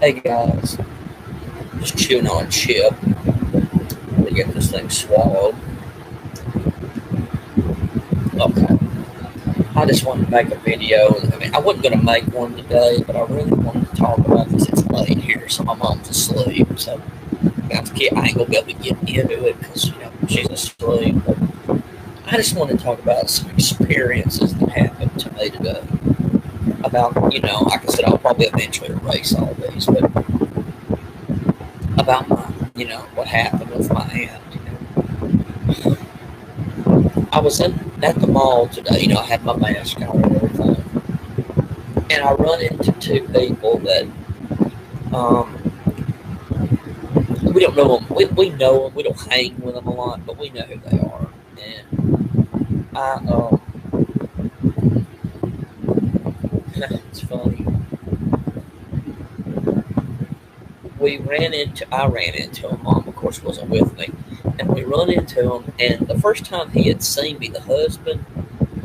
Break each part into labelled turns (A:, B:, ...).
A: Hey guys, just chewing on a chip to get this thing swallowed. Okay, I just wanted to make a video. I mean, I wasn't going to make one today, but I really wanted to talk about this. It's late here, so my mom's asleep. So I ain't going to be able to get into it because, she's asleep. But I just wanted to talk about some experiences that happened to me today. About, like I said, I'll probably eventually erase all these, but about what happened with my aunt. I was at the mall today. I had my mask on and everything, and I run into two people that um, we don't know them. We know them. We don't hang with them a lot, but we know who they are. And it's funny. I ran into him. Mom, of course, wasn't with me, and we run into him. And the first time he had seen me, the husband,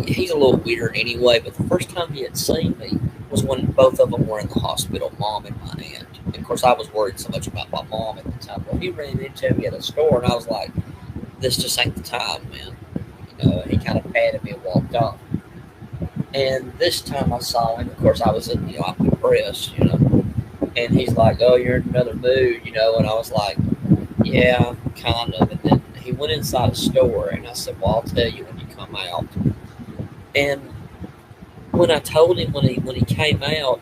A: he's a little weird anyway, but the first time he had seen me was when both of them were in the hospital, mom and my aunt. And of course, I was worried so much about my mom at the time. Well, he ran into me at a store, and I was like, this just ain't the time, man. And he kind of patted me and walked off. And this time I saw him, of course, I was, I'm depressed, and he's like, oh, you're in another mood, and I was like, yeah, kind of. And then he went inside a store, and I said, well, I'll tell you when you come out. And when I told him when he came out,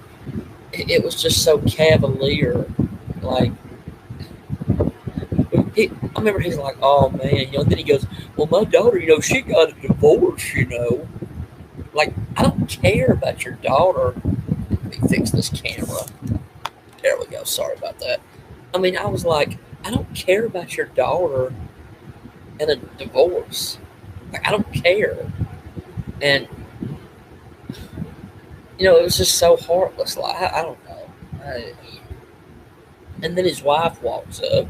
A: it was just so cavalier. Like I remember he's like, "Oh man," Then he goes, "Well, my daughter, she got a divorce." Like I don't care about your daughter. Let me fix this camera. There we go. Sorry about that. I mean, I was like, I don't care about your daughter and a divorce. Like I don't care. And it was just so heartless. Like I don't know. And then his wife walks up,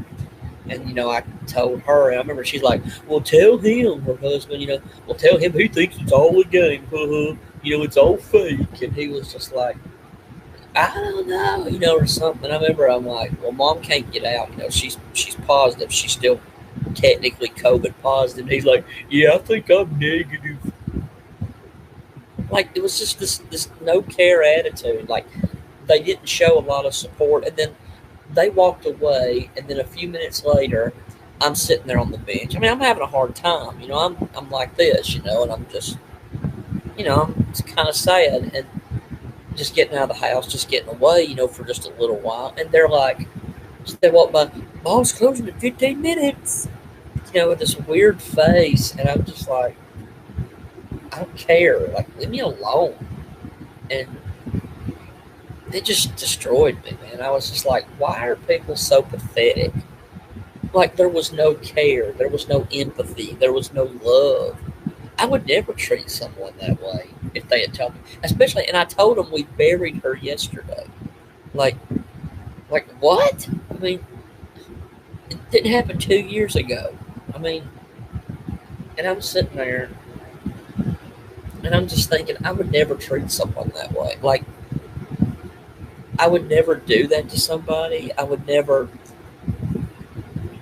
A: and I told her. And I remember she's like, "Well, tell him, her husband. Well, tell him he thinks it's all a game. It's all fake." And he was just like, "I don't know, or something." And I remember I'm like, "Well, mom can't get out. She's positive. She's still technically COVID positive." And he's like, "Yeah, I think I'm negative." Like it was just this no care attitude. Like they didn't show a lot of support, and then they walked away. And then a few minutes later, I'm sitting there on the bench. I mean, I'm having a hard time. I'm like this, and I'm just, I'm kind of sad and just getting out of the house, just getting away, for just a little while. And they're like, they walk by, "Mall's closing in 15 minutes," with this weird face, and I'm just like, I don't care. Like, leave me alone. And it just destroyed me, man. I was just like, why are people so pathetic? Like, there was no care. There was no empathy. There was no love. I would never treat someone that way if they had told me. Especially, and I told them we buried her yesterday. Like what? I mean, it didn't happen 2 years ago. I mean, and I'm sitting there, and I'm just thinking, I would never treat someone that way. Like, I would never do that to somebody. I would never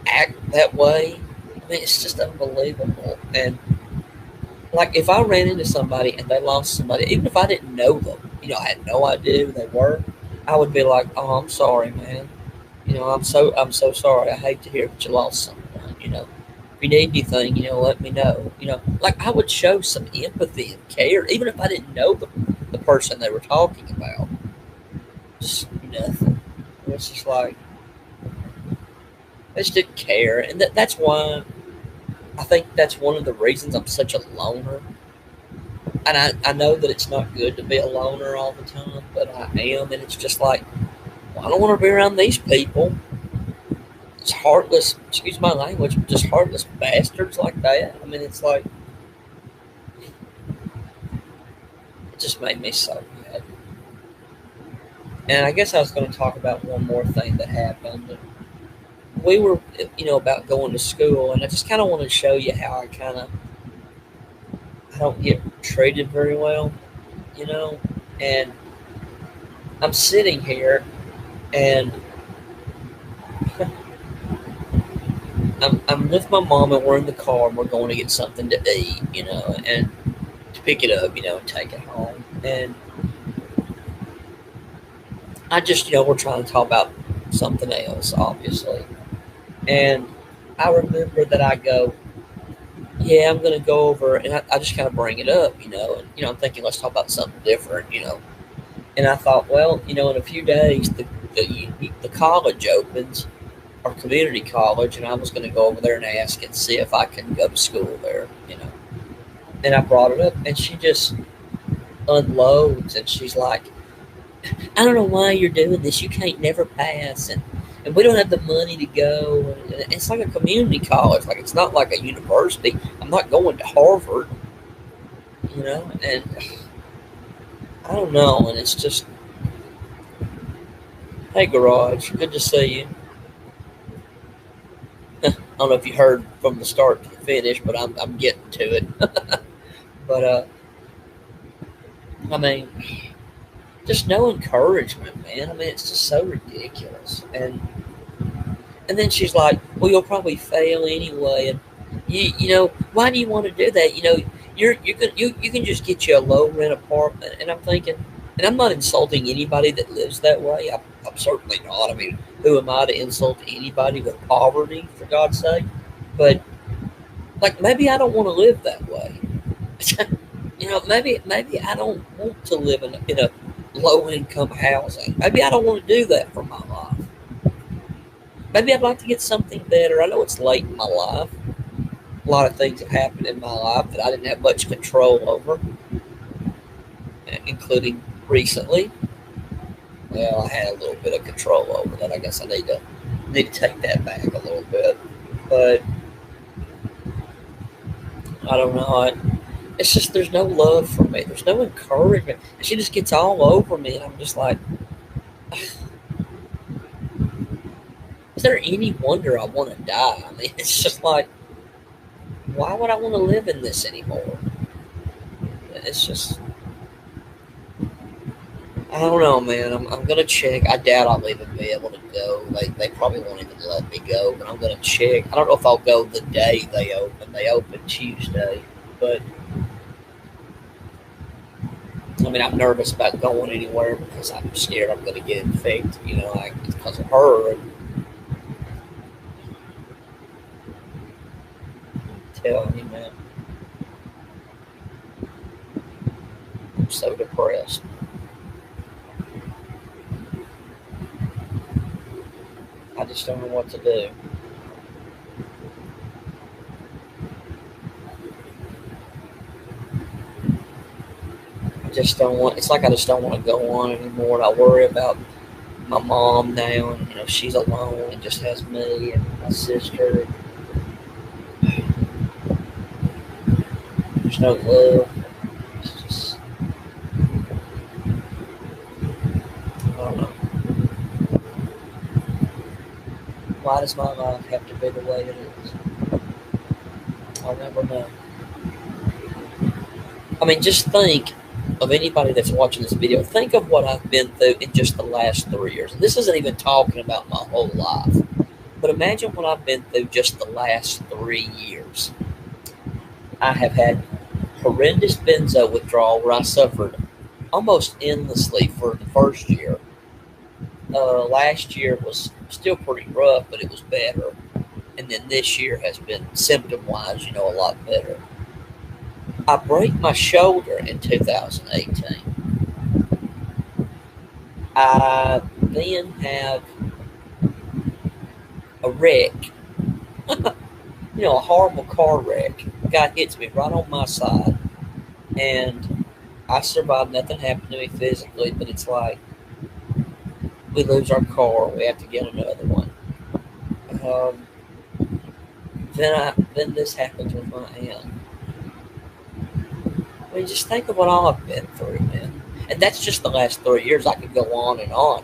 A: act that way. I mean, it's just unbelievable. And like, if I ran into somebody and they lost somebody, even if I didn't know them, I had no idea who they were, I would be like, "Oh, I'm sorry, man. I'm so sorry. I hate to hear that you lost someone. If you need anything, let me know. Like I would show some empathy and care, even if I didn't know the person they were talking about. Just nothing. It's just like I just didn't care, and that's why I think that's one of the reasons I'm such a loner. And I know that it's not good to be a loner all the time, but I am, and it's just like, well, I don't want to be around these people. It's heartless, excuse my language, just heartless bastards like that. I mean, it's like, it just made me so mad. And I guess I was going to talk about one more thing that happened. We were, about going to school, and I just kind of want to show you how I don't get treated very well, and I'm sitting here, And I'm with my mom, and we're in the car, and we're going to get something to eat, and to pick it up, and take it home. And I just, we're trying to talk about something else, obviously. And I remember that I go, yeah, I'm going to go over, and I just kind of bring it up, and, I'm thinking, let's talk about something different. And I thought, well, in a few days, the college opens, or community college, and I was going to go over there and ask and see if I can go to school there. And I brought it up, and she just unloads, and she's like, I don't know why you're doing this. You can't never pass, and we don't have the money to go. And it's like a community college, like it's not like a university. I'm not going to Harvard. And I don't know, and it's just, hey, Garage, good to see you. I don't know if you heard from the start to the finish, but I'm getting to it. But I mean, just no encouragement, man. I mean, it's just so ridiculous. And then she's like, "Well, you'll probably fail anyway." And why do you want to do that? You can just get you a low rent apartment. And I'm thinking, and I'm not insulting anybody that lives that way. I'm certainly not. I mean, who am I to insult anybody with poverty, for God's sake? But like, maybe I don't want to live that way. Maybe I don't want to live in a low income housing. Maybe I don't want to do that for my life. Maybe I'd like to get something better. I know it's late in my life. A lot of things have happened in my life that I didn't have much control over, including recently. Well, I had a little bit of control over that. I guess I need to take that back a little bit. But I don't know. It's just there's no love for me. There's no encouragement. And she just gets all over me, and I'm just like, is there any wonder I want to die? I mean, it's just like, why would I want to live in this anymore? It's just, I don't know, man. I'm gonna check. I doubt I'll even be able to go. They probably won't even let me go, but I'm gonna check. I don't know if I'll go the day they open. They open Tuesday, but I mean, I'm nervous about going anywhere because I'm scared I'm gonna get infected. Like because of her. And telling you, man, I'm so depressed. I just don't know what to do. I just don't want. It's like I just don't want to go on anymore. And I worry about my mom now, and she's alone and just has me and my sister. There's no love. It's just, I don't know. Why does my life have to be the way it is? I'll never know. I mean, just think of anybody that's watching this video. Think of what I've been through in just the last 3 years. And this isn't even talking about my whole life. But imagine what I've been through just the last 3 years. I have had horrendous benzo withdrawal where I suffered almost endlessly for the first year. Last year was still pretty rough, but it was better. And then this year has been symptom wise, a lot better. I break my shoulder in 2018. I then have a wreck, a horrible car wreck. A guy hits me right on my side, and I survived. Nothing happened to me physically, but it's like we lose our car, we have to get another one. Um, then this happens with my aunt. I mean, just think of what all I've been through, man. And that's just the last 3 years. I could go on,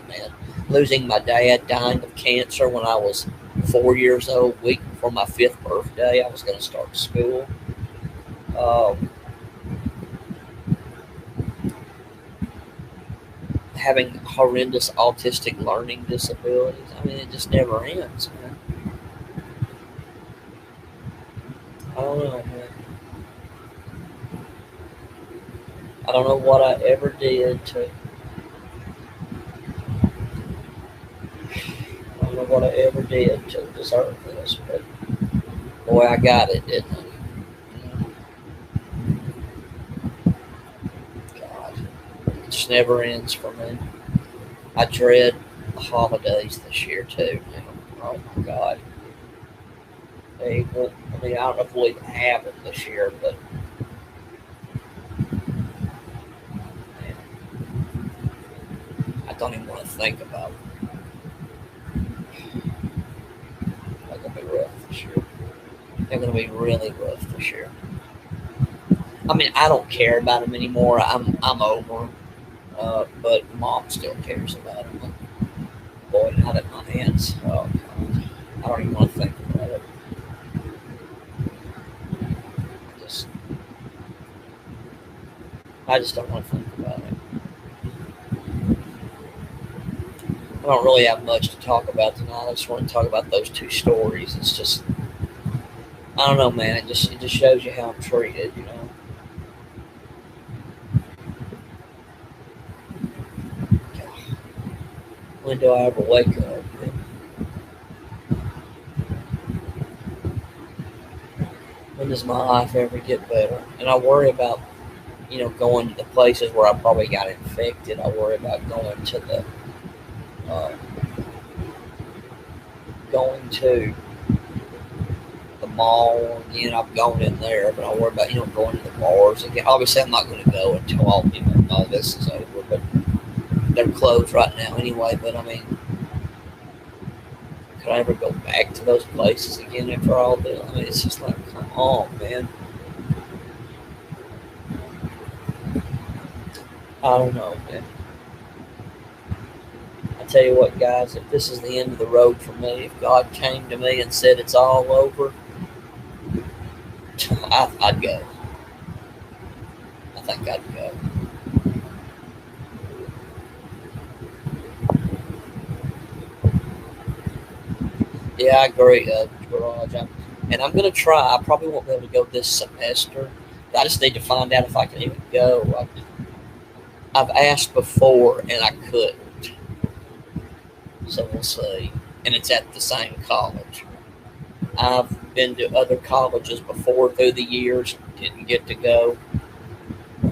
A: man. Losing my dad, dying of cancer when I was 4 years old, week before my fifth birthday. I was going to start school. Um, having horrendous autistic learning disabilities. I mean, it just never ends, man. I don't know, man. I don't know what I ever did to. I don't know what I ever did to deserve this, but boy, I got it, didn't I? God, it just never ends for me. I dread the holidays this year too. Now. Oh my God, I mean, I don't know if we'll even have them this year, but man, I don't even want to think about it. They're gonna be rough this year. They're gonna be really rough this year. I mean, I don't care about them anymore. I'm over them. But mom still cares about them. Boy, now that my hands, oh God, I don't even want to think about it. Just, I just don't want to think about it. I don't really have much to talk about tonight. I just want to talk about those two stories. It's just, I don't know, man. It just shows you how I'm treated, you know. God, when do I ever wake up? When does my life ever get better? And I worry about, going to the places where I probably got infected. I worry about uh, going to the mall again. I've gone in there, but I worry about going to the bars again. Obviously, I'm not going to go until all this is over. But they're closed right now anyway. But I mean, could I ever go back to those places again after all this? I mean, it's just like, come on, man. I don't know, man. I tell you what, guys, if this is the end of the road for me, if God came to me and said it's all over, I'd go. I think I'd go. Yeah, I agree, Garage. And I'm going to try. I probably won't be able to go this semester. I just need to find out if I can even go. I've asked before and I couldn't. So we'll see. And it's at the same college. I've been to other colleges before through the years, didn't get to go. Uh,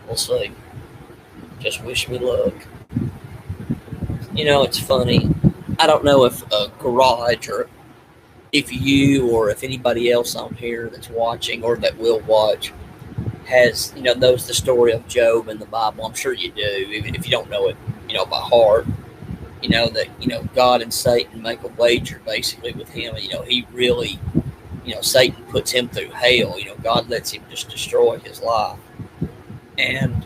A: we'll see. Just wish me luck. It's funny. I don't know if Garage or if you or if anybody else on here that's watching or that will watch has, knows the story of Job in the Bible. I'm sure you do, even if you don't know it, by heart. That, God and Satan make a wager basically with him. He really, Satan puts him through hell. God lets him just destroy his life. And,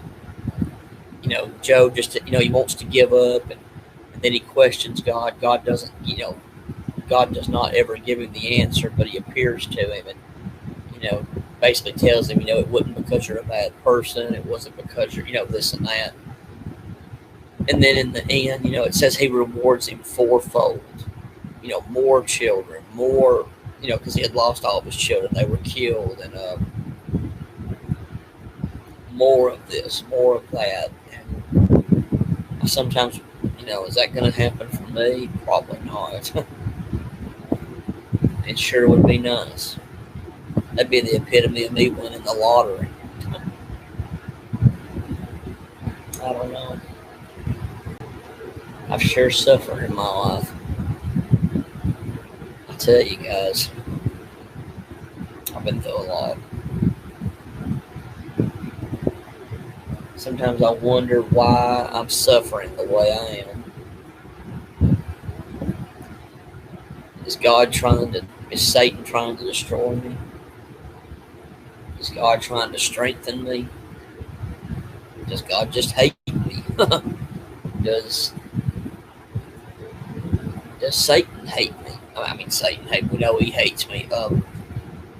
A: Job just, he wants to give up and then he questions God. God doesn't, God does not ever give him the answer, but he appears to him and, basically tells him, it wasn't because you're a bad person. It wasn't because you're, this and that. And then in the end, it says he rewards him fourfold. More children, more, because he had lost all of his children. They were killed, and more of this, more of that. And I sometimes, is that going to happen for me? Probably not. It sure would be nice. That'd be the epitome of me winning the lottery. I don't know. I've sure suffered in my life. I tell you guys, I've been through a lot. Sometimes I wonder why I'm suffering the way I am. Is Satan trying to destroy me? Is God trying to strengthen me? Does God just hate me? Does Satan hate me? I mean, Satan hate me. We know he hates me.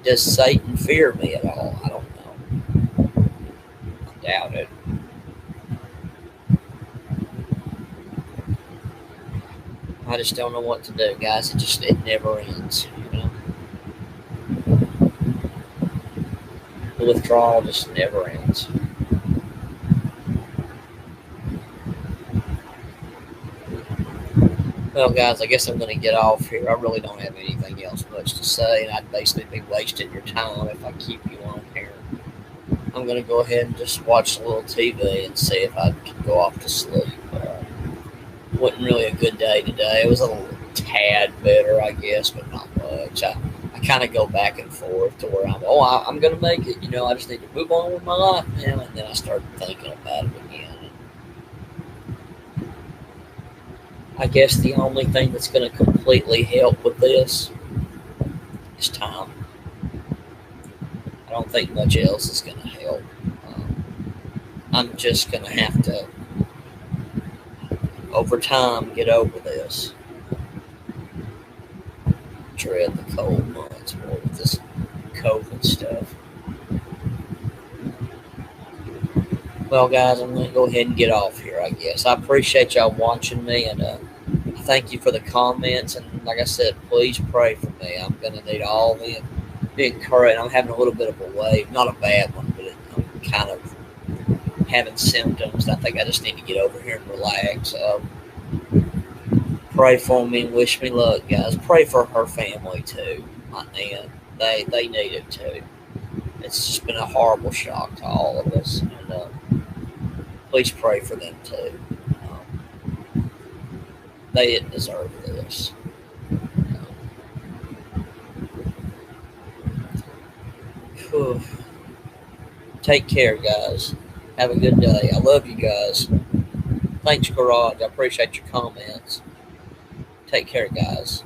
A: Does Satan fear me at all? I don't know. I doubt it. I just don't know what to do, guys. It never ends. The withdrawal just never ends. Well, guys, I guess I'm going to get off here. I really don't have anything else much to say, and I'd basically be wasting your time if I keep you on here. I'm going to go ahead and just watch a little TV and see if I can go off to sleep. Wasn't really a good day today. It was a little tad better, I guess, but not much. I kind of go back and forth to where I'm going to make it. I just need to move on with my life now, and then I start thinking about it again. I guess the only thing that's going to completely help with this is time. I don't think much else is going to help. I'm just going to have to, over time, get over this. Dread the cold months more with this COVID stuff. Well, guys, I'm going to go ahead and get off here, I guess. I appreciate y'all watching me, and thank you for the comments. And like I said, please pray for me. I'm going to need all the encouragement. I'm having a little bit of a wave, not a bad one, but I'm kind of having symptoms. I think I just need to get over here and relax. Pray for me and wish me luck, guys. Pray for her family, too. My aunt. They need it, too. It's just been a horrible shock to all of us. And please pray for them, too. They didn't deserve this. Take care, guys. Have a good day. I love you guys. Thanks, Garage. I appreciate your comments. Take care, guys.